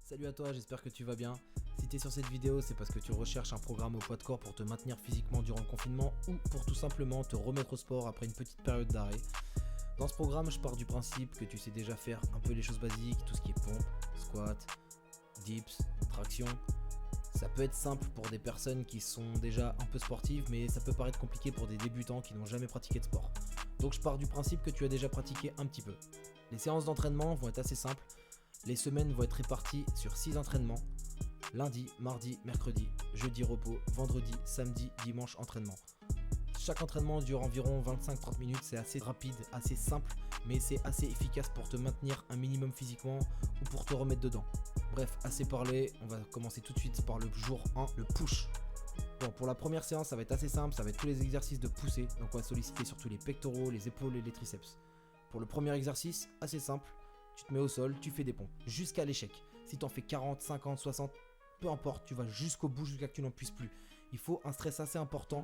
Salut à toi, j'espère que tu vas bien. Si tu es sur cette vidéo, c'est parce que tu recherches un programme au poids de corps pour te maintenir physiquement durant le confinement ou pour tout simplement te remettre au sport après une petite période d'arrêt. Dans ce programme, je pars du principe que tu sais déjà faire un peu les choses basiques, tout ce qui est pompe, squat, dips, traction. Ça peut être simple pour des personnes qui sont déjà un peu sportives, mais ça peut paraître compliqué pour des débutants qui n'ont jamais pratiqué de sport. Donc je pars du principe que tu as déjà pratiqué un petit peu. Les séances d'entraînement vont être assez simples. Les semaines vont être réparties sur 6 entraînements. Lundi, mardi, mercredi, jeudi repos, vendredi, samedi, dimanche entraînement. Chaque entraînement dure environ 25-30 minutes, c'est assez rapide, assez simple, mais c'est assez efficace pour te maintenir un minimum physiquement ou pour te remettre dedans. Bref, assez parlé, on va commencer tout de suite par le jour 1, le push. Bon, pour la première séance, ça va être assez simple, ça va être tous les exercices de poussée, donc on va solliciter surtout les pectoraux, les épaules et les triceps. Pour le premier exercice, assez simple, tu te mets au sol, tu fais des pompes, jusqu'à l'échec. Si tu en fais 40, 50, 60, peu importe, tu vas jusqu'au bout, jusqu'à que tu n'en puisses plus. Il faut un stress assez important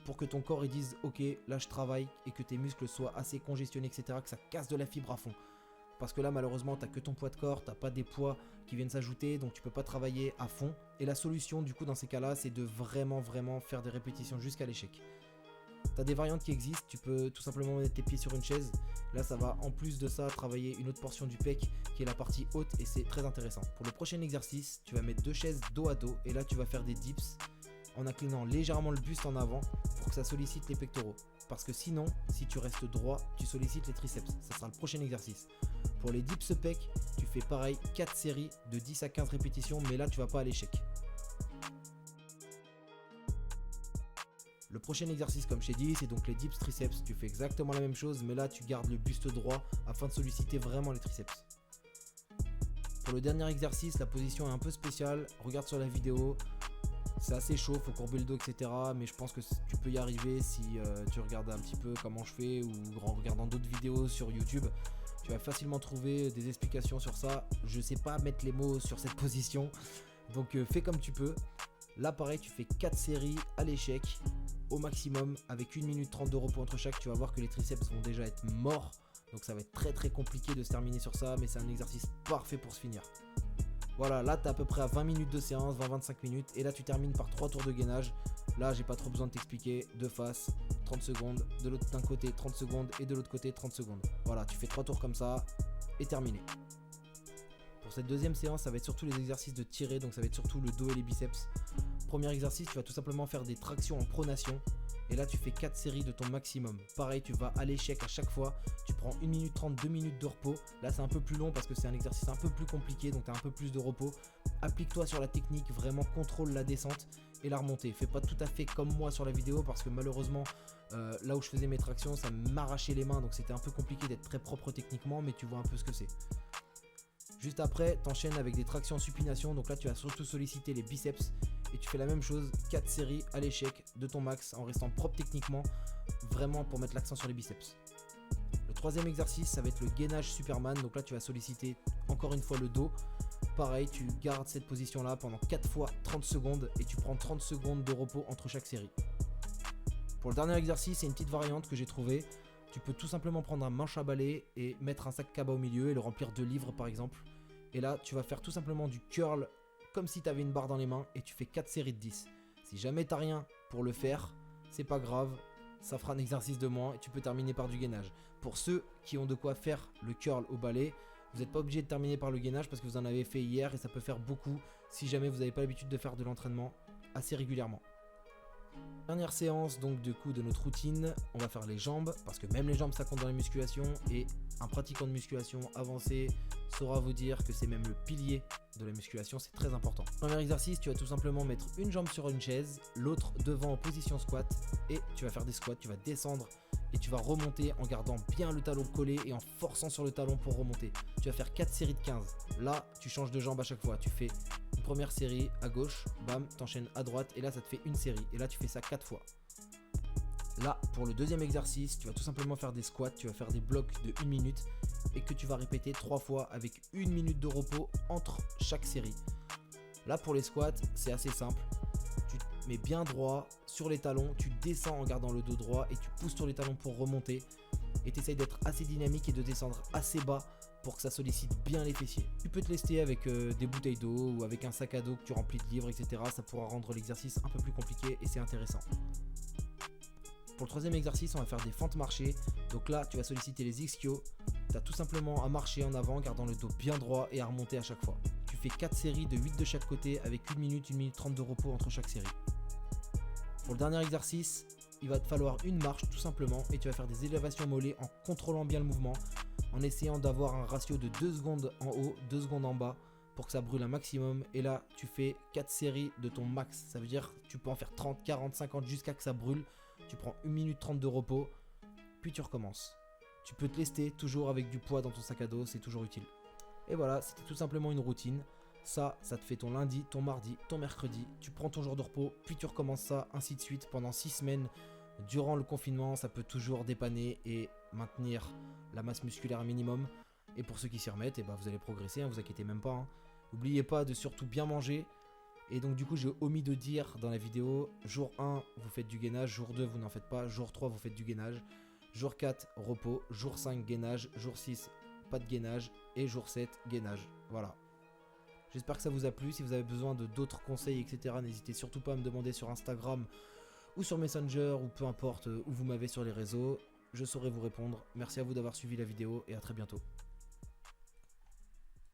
pour que ton corps il dise ok, là je travaille et que tes muscles soient assez congestionnés, etc., que ça casse de la fibre à fond. Parce que là malheureusement t'as que ton poids de corps, t'as pas des poids qui viennent s'ajouter, donc tu peux pas travailler à fond. Et la solution du coup dans ces cas-là, c'est de vraiment faire des répétitions jusqu'à l'échec. T'as des variantes qui existent, tu peux tout simplement mettre tes pieds sur une chaise. Là ça va en plus de ça travailler une autre portion du pec qui est la partie haute et c'est très intéressant. Pour le prochain exercice, tu vas mettre 2 chaises dos à dos et là tu vas faire des dips en inclinant légèrement le buste en avant pour que ça sollicite les pectoraux. Parce que sinon, si tu restes droit, tu sollicites les triceps. Ça sera le prochain exercice. Pour les dips pec, tu fais pareil, 4 séries de 10 à 15 répétitions, mais là tu vas pas à l'échec. Le prochain exercice, comme je t'ai dit, c'est donc les dips triceps. Tu fais exactement la même chose, mais là tu gardes le buste droit afin de solliciter vraiment les triceps. Pour le dernier exercice, la position est un peu spéciale. Regarde sur la vidéo. C'est assez chaud, faut courber le dos, etc. Mais je pense que tu peux y arriver si tu regardes un petit peu comment je fais ou en regardant d'autres vidéos sur YouTube. Tu vas facilement trouver des explications sur ça. Je sais pas mettre les mots sur cette position, donc fais comme tu peux. Là pareil, tu fais 4 séries à l'échec au maximum avec 1 minute 30 de repos entre chaque. Tu vas voir que les triceps vont déjà être morts, donc ça va être très compliqué de se terminer sur ça, mais c'est un exercice parfait pour se finir. Voilà, là tu es à peu près à 20 minutes de séance, 20-25 minutes, et là tu termines par 3 tours de gainage. Là j'ai pas trop besoin de t'expliquer, de face, 30 secondes, de l'autre d'un côté 30 secondes et de l'autre côté 30 secondes. Voilà, tu fais 3 tours comme ça et terminé. Pour cette deuxième séance, ça va être surtout les exercices de tirée, donc ça va être surtout le dos et les biceps. Premier exercice, tu vas tout simplement faire des tractions en pronation. Et là tu fais 4 séries de ton maximum. Pareil, tu vas à l'échec à chaque fois. Tu prends 1 minute 30, 2 minutes de repos. Là c'est un peu plus long parce que c'est un exercice un peu plus compliqué, donc tu as un peu plus de repos. Applique-toi sur la technique, vraiment contrôle la descente et la remontée. Fais pas tout à fait comme moi sur la vidéo parce que malheureusement là où je faisais mes tractions, ça m'arrachait les mains, donc c'était un peu compliqué d'être très propre techniquement, mais tu vois un peu ce que c'est. Juste après, t'enchaînes avec des tractions en supination, donc là tu vas surtout solliciter les biceps et tu fais la même chose, 4 séries à l'échec de ton max en restant propre techniquement, vraiment pour mettre l'accent sur les biceps. Le troisième exercice, ça va être le gainage Superman, donc là tu vas solliciter encore une fois le dos. Pareil, tu gardes cette position là pendant 4 fois 30 secondes et tu prends 30 secondes de repos entre chaque série. Pour le dernier exercice, c'est une petite variante que j'ai trouvée. Tu peux tout simplement prendre un manche à balai et mettre un sac cabas au milieu et le remplir de livres par exemple. Et là, tu vas faire tout simplement du curl comme si tu avais une barre dans les mains et tu fais 4 séries de 10. Si jamais tu n'as rien pour le faire, c'est pas grave, ça fera un exercice de moins et tu peux terminer par du gainage. Pour ceux qui ont de quoi faire le curl au balai, vous n'êtes pas obligé de terminer par le gainage parce que vous en avez fait hier et ça peut faire beaucoup si jamais vous n'avez pas l'habitude de faire de l'entraînement assez régulièrement. Dernière séance donc du coup de notre routine, on va faire les jambes parce que même les jambes ça compte dans la musculation et un pratiquant de musculation avancé saura vous dire que c'est même le pilier de la musculation, c'est très important. Premier exercice, tu vas tout simplement mettre une jambe sur une chaise, l'autre devant en position squat et tu vas faire des squats, tu vas descendre et tu vas remonter en gardant bien le talon collé et en forçant sur le talon pour remonter. Tu vas faire 4 séries de 15. Là, tu changes de jambe à chaque fois, tu fais une première série à gauche, bam, t'enchaînes à droite et là ça te fait une série et là tu fais ça 4 fois. Là, pour le deuxième exercice, tu vas tout simplement faire des squats, tu vas faire des blocs de 1 minute et que tu vas répéter 3 fois avec 1 minute de repos entre chaque série. Là, pour les squats, c'est assez simple. Tu te mets bien droit sur les talons, tu descends en gardant le dos droit et tu pousses sur les talons pour remonter. Et tu essayes d'être assez dynamique et de descendre assez bas pour que ça sollicite bien les fessiers. Tu peux te lester avec des bouteilles d'eau ou avec un sac à dos que tu remplis de livres, etc. Ça pourra rendre l'exercice un peu plus compliqué et c'est intéressant. Pour le troisième exercice, on va faire des fentes marchées. Donc là, tu vas solliciter les ischios. Tu as tout simplement à marcher en avant, gardant le dos bien droit et à remonter à chaque fois. Tu fais 4 séries de 8 de chaque côté avec 1 minute 30 de repos entre chaque série. Pour le dernier exercice, il va te falloir une marche tout simplement et tu vas faire des élévations mollets en contrôlant bien le mouvement, en essayant d'avoir un ratio de 2 secondes en haut, 2 secondes en bas pour que ça brûle un maximum. Et là, tu fais 4 séries de ton max. Ça veut dire que tu peux en faire 30, 40, 50 jusqu'à que ça brûle. Tu prends 1 minute 30 de repos, puis tu recommences. Tu peux te lester toujours avec du poids dans ton sac à dos, c'est toujours utile. Et voilà, c'était tout simplement une routine. Ça te fait ton lundi, ton mardi, ton mercredi. Tu prends ton jour de repos, puis tu recommences ça, ainsi de suite, pendant 6 semaines. Durant le confinement, ça peut toujours dépanner et maintenir la masse musculaire un minimum. Et pour ceux qui s'y remettent, et vous allez progresser, vous inquiétez même pas. N'oubliez pas de surtout bien manger. Et donc du coup, j'ai omis de dire dans la vidéo, jour 1, vous faites du gainage, jour 2, vous n'en faites pas, jour 3, vous faites du gainage, jour 4, repos, jour 5, gainage, jour 6, pas de gainage, et jour 7, gainage. Voilà. J'espère que ça vous a plu. Si vous avez besoin de d'autres conseils, etc., n'hésitez surtout pas à me demander sur Instagram ou sur Messenger ou peu importe où vous m'avez sur les réseaux. Je saurai vous répondre. Merci à vous d'avoir suivi la vidéo et à très bientôt.